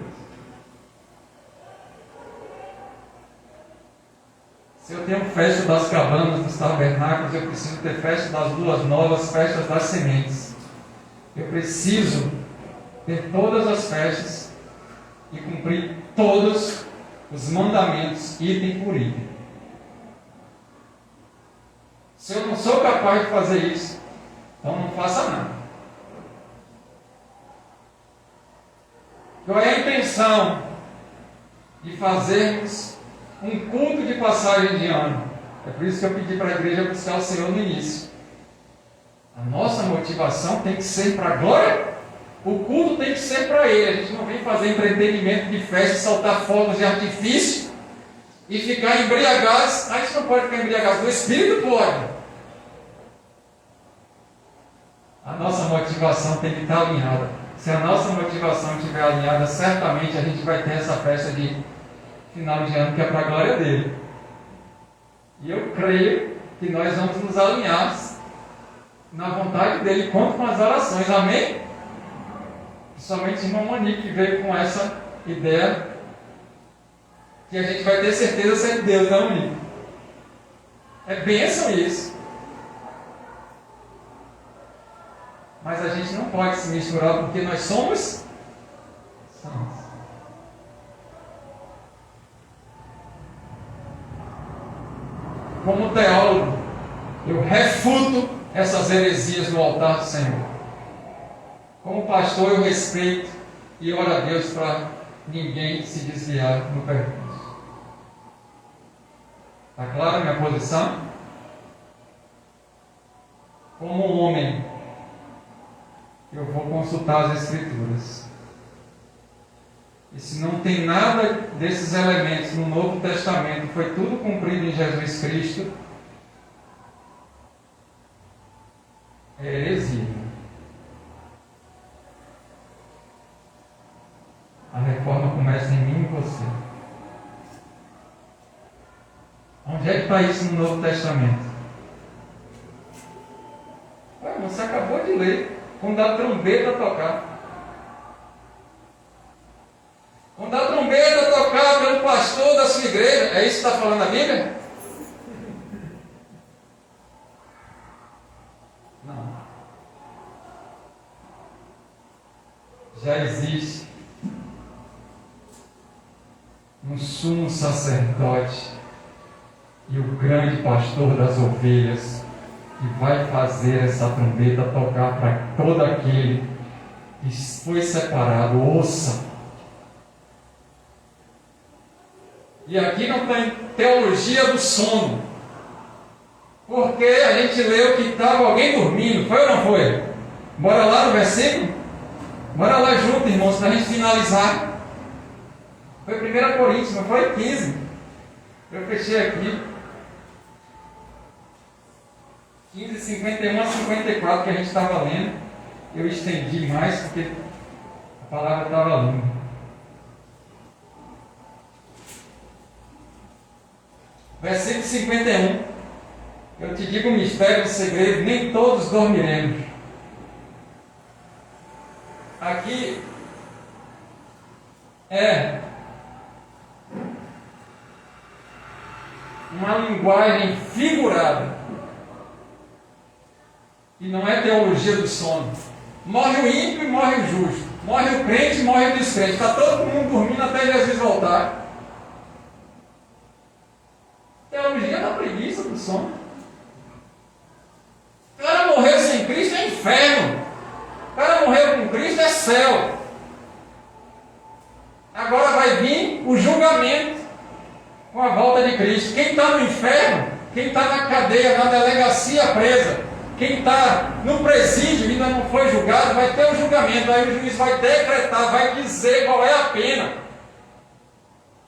Se eu tenho festa das cabanas, dos tabernáculos, eu preciso ter festa das luas novas, festas das sementes. Eu preciso ter todas as festas e cumprir todos os mandamentos, item por item. Se eu não sou capaz de fazer isso, então não faça nada. Qual é a intenção de fazermos um culto de passagem de ano? É por isso que eu pedi para a igreja buscar o Senhor no início. A nossa motivação tem que ser para a glória, o culto tem que ser para Ele. A gente não vem fazer entretenimento de festa, soltar fogos de artifício e ficar embriagados. A gente não pode ficar embriagados, o Espírito pode. A nossa motivação tem que estar alinhada. Se a nossa motivação estiver alinhada, certamente a gente vai ter essa festa de final de ano que é para a glória dele. E eu creio que nós vamos nos alinhar na vontade dele, conto com as orações, amém? Somente o irmão Monique veio com essa ideia que a gente vai ter certeza se é de Deus, não, Monique? É bênção isso. Mas a gente não pode se misturar porque nós somos santos. Como teólogo, eu refuto essas heresias no altar do Senhor. Como pastor, eu respeito e oro a Deus para ninguém se desviar no percurso. Está clara a minha posição? Como um homem, eu vou consultar as Escrituras. E se não tem nada desses elementos no Novo Testamento, foi tudo cumprido em Jesus Cristo, é heresia. A reforma começa em mim e você. Onde é que está isso no Novo Testamento? Ué, você acabou de ler. Quando a trombeta tocar. Quando a trombeta tocar pelo pastor da sua igreja, é isso que está falando a Bíblia? Não. Já existe um sumo sacerdote e o grande pastor das ovelhas que vai fazer essa trombeta tocar para todo aquele que foi separado. Ouça. E aqui não tem teologia do sono, porque a gente leu que estava alguém dormindo, foi ou não foi? Bora lá no versículo? Bora lá junto, irmãos, para a gente finalizar. Foi 1 Coríntios, não foi? 15. Eu fechei aqui. 15, 51 a 54 que a gente estava lendo. Eu estendi mais porque a palavra estava longa. Versículo 51. Eu te digo um mistério, um segredo, nem todos dormiremos. Aqui é uma linguagem figurada. E não é teologia do sono. Morre o ímpio e morre o justo. Morre o crente e morre o descrente. Está todo mundo dormindo até Jesus voltar. Teologia da preguiça, do sono. O cara morreu sem Cristo é inferno. O cara morreu com Cristo é céu. Agora vai vir o julgamento com a volta de Cristo. Quem está no inferno, quem está na cadeia, na delegacia presa, quem está no presídio e ainda não foi julgado, vai ter o julgamento. Aí o juiz vai decretar, vai dizer qual é a pena.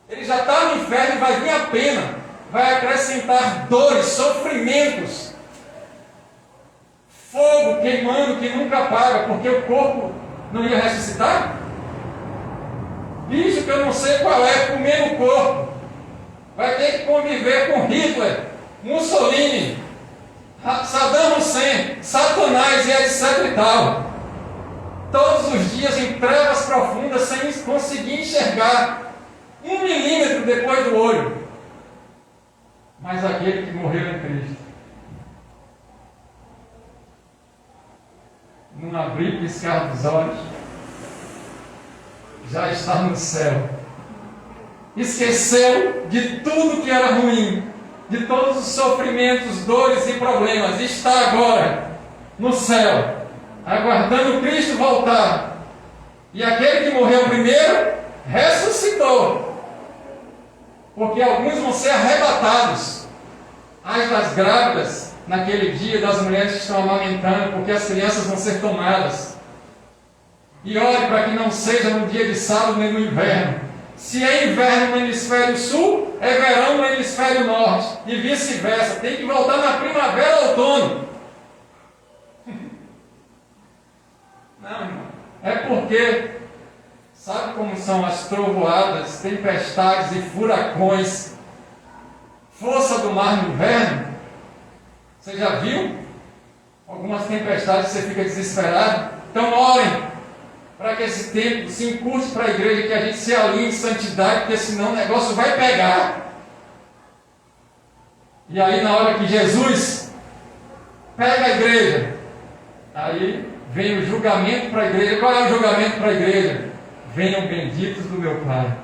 Ele já está no inferno e vai vir a pena. Vai acrescentar dores, sofrimentos, fogo queimando que nunca apaga, porque o corpo não ia ressuscitar. Bicho que eu não sei qual é, comendo o corpo. Vai ter que conviver com Hitler, Mussolini, Saddam Hussein, Satanás e etc e tal. Todos os dias em trevas profundas, sem conseguir enxergar 1 milímetro depois do olho. Mas aquele que morreu em Cristo, num abrir e piscar dos olhos, já está no céu. Esqueceu de tudo que era ruim, de todos os sofrimentos, dores e problemas. Está agora no céu, aguardando Cristo voltar. E aquele que morreu primeiro, ressuscitou. Porque alguns vão ser arrebatados. As das grávidas, naquele dia, das mulheres que estão amamentando, porque as crianças vão ser tomadas. E ore para que não seja no dia de sábado nem no inverno. Se é inverno no hemisfério sul, é verão no hemisfério norte. E vice-versa. Tem que voltar na primavera ou outono. Não, irmão. É porque, sabe como são as trovoadas, tempestades e furacões? Força do mar no inverno. Você já viu? Algumas tempestades você fica desesperado. Então orem para que esse tempo se encurte para a igreja, que a gente se alinhe em santidade, porque senão o negócio vai pegar. E aí na hora que Jesus pega a igreja, aí vem o julgamento para a igreja. Qual é o julgamento para a igreja? Venham benditos do meu Pai,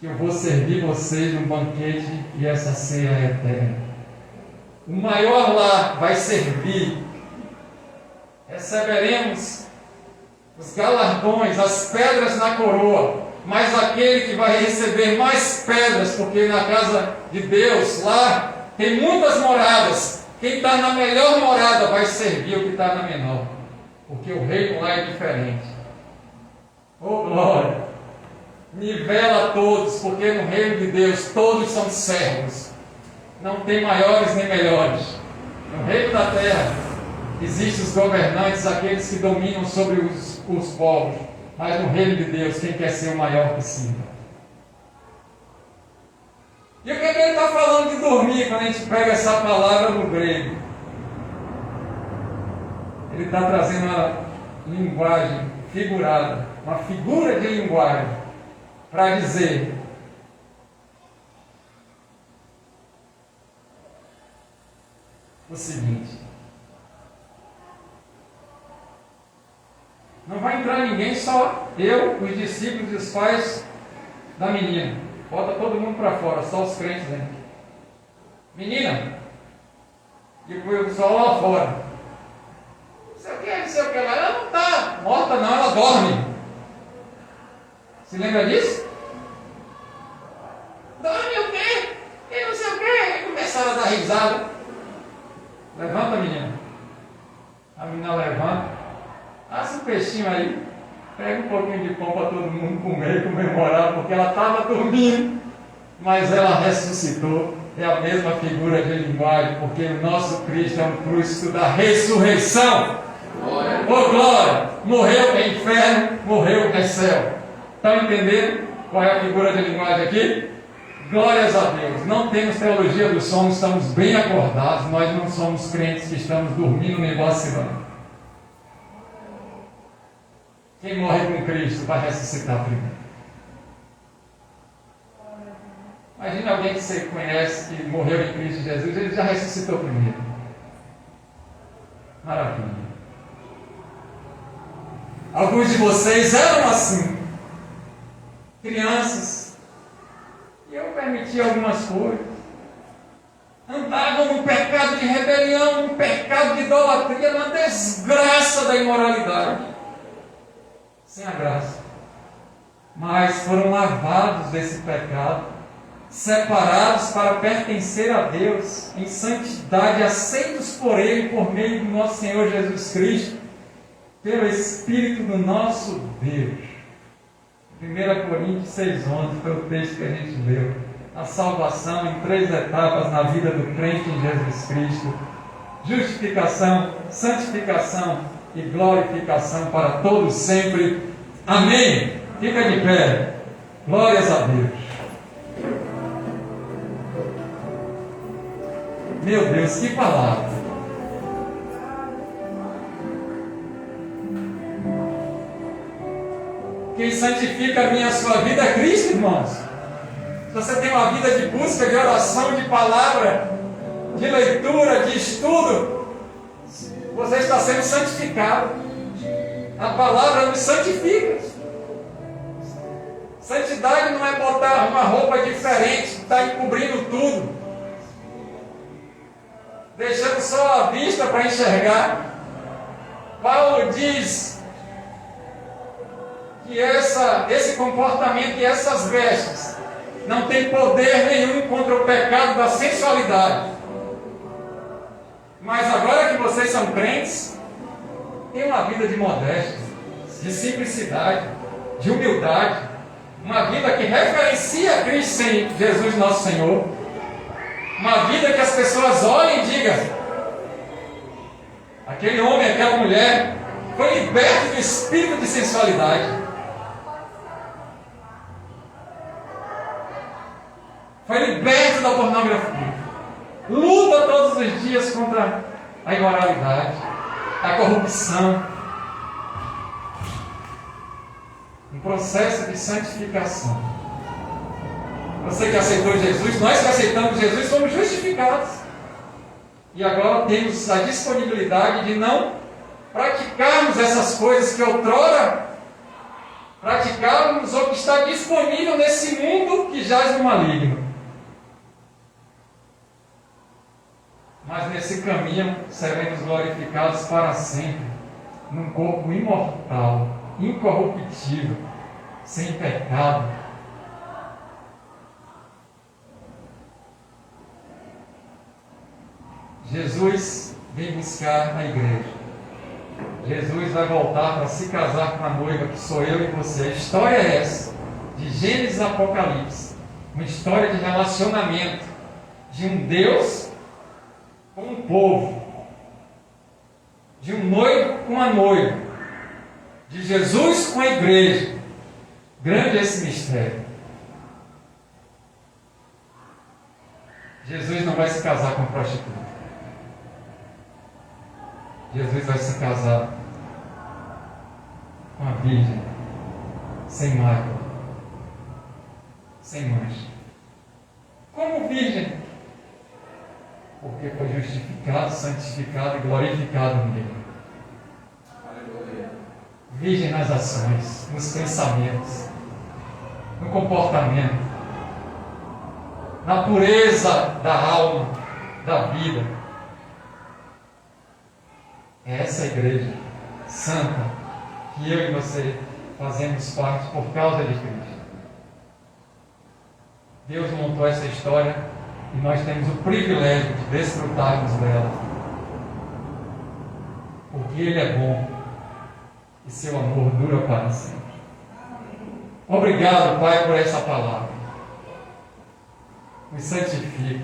que eu vou servir vocês num banquete e essa ceia é eterna. O maior lá vai servir. Receberemos os galardões, as pedras na coroa, mas aquele que vai receber mais pedras, porque na casa de Deus, lá, tem muitas moradas. Quem está na melhor morada vai servir o que está na menor, porque o reino lá é diferente. Oh glória! Nivela todos, porque no reino de Deus todos são servos. Não tem maiores nem melhores. No reino da terra existem os governantes, aqueles que dominam sobre os povos. Mas no reino de Deus, quem quer ser o maior que sinta. E o que é que ele está falando de dormir quando a gente pega essa palavra no grego? Ele está trazendo uma linguagem figurada, uma figura de linguagem, para dizer o seguinte: não vai entrar ninguém, só eu, os discípulos e os pais da menina. Bota todo mundo para fora, só os crentes dentro. Menina, e o pessoal lá fora. Não sei o que, ela não está morta não, ela dorme. Se lembra disso? Dorme o quê? E não sei o quê. E começaram a dar risada. Levanta, menina. A menina levanta. Assa um peixinho aí. Pega um pouquinho de pão para todo mundo comer e comemorar, porque ela estava dormindo, mas ela ressuscitou. É a mesma figura de linguagem, porque o nosso Cristo é um Cristo da ressurreição. Oh glória! Morreu é inferno, morreu é céu. Estão entendendo qual é a figura de linguagem aqui? Glórias a Deus. Não temos teologia do sono, estamos bem acordados. Nós não somos crentes que estamos dormindo nem vacilando. Quem morre com Cristo vai ressuscitar primeiro. Imagine alguém que você conhece, que morreu em Cristo Jesus, ele já ressuscitou primeiro. Maravilha. Alguns de vocês eram assim, crianças, e eu permitia algumas coisas. Andavam no pecado de rebelião, no pecado de idolatria, na desgraça da imoralidade. Sem a graça. Mas foram lavados desse pecado, separados para pertencer a Deus, em santidade, aceitos por Ele, por meio do nosso Senhor Jesus Cristo, pelo Espírito do nosso Deus. 1 Coríntios 6,11 foi o texto que a gente leu. A salvação em 3 etapas na vida do crente em Jesus Cristo: justificação, santificação e glorificação para todos sempre. Amém? Fica de pé. Glórias a Deus. Meu Deus, que palavra! Quem santifica a minha e a sua vida é Cristo, irmãos. Se você tem uma vida de busca, de oração, de palavra, de leitura, de estudo, você está sendo santificado. A palavra nos santifica. Santidade não é botar uma roupa diferente, que está encobrindo tudo, deixando só a vista para enxergar. Paulo diz que esse comportamento e essas vestes não tem poder nenhum contra o pecado da sensualidade. Mas agora que vocês são crentes, tem uma vida de modéstia, de simplicidade, de humildade, uma vida que referencia Cristo, Jesus nosso Senhor, uma vida que as pessoas olhem e digam: aquele homem, aquela mulher foi liberto do espírito de sensualidade, foi liberto da pornografia, luta todos os dias contra a imoralidade, a corrupção, um processo de santificação. Você que aceitou Jesus, nós que aceitamos Jesus, somos justificados. E agora temos a disponibilidade de não praticarmos essas coisas que outrora praticávamos ou que está disponível nesse mundo que jaz no maligno. Mas nesse caminho seremos glorificados para sempre, num corpo imortal, incorruptível, sem pecado. Jesus vem buscar a igreja. Jesus vai voltar para se casar com a noiva, que sou eu e você. A história é essa, de Gênesis a Apocalipse. Uma história de relacionamento de um Deus com um povo, de um noivo com a noiva, de Jesus com a igreja. Grande esse mistério. Jesus não vai se casar com prostituta. Jesus vai se casar com a virgem, sem mácula, sem mancha. Como virgem? Porque foi justificado, santificado e glorificado nele. Virgem nas ações, nos pensamentos, no comportamento, na pureza da alma, da vida. É essa igreja santa que eu e você fazemos parte por causa de Cristo. Deus montou essa história e nós temos o privilégio de desfrutarmos dela. Porque Ele é bom e seu amor dura para sempre. Obrigado, Pai, por essa palavra. Me santifique.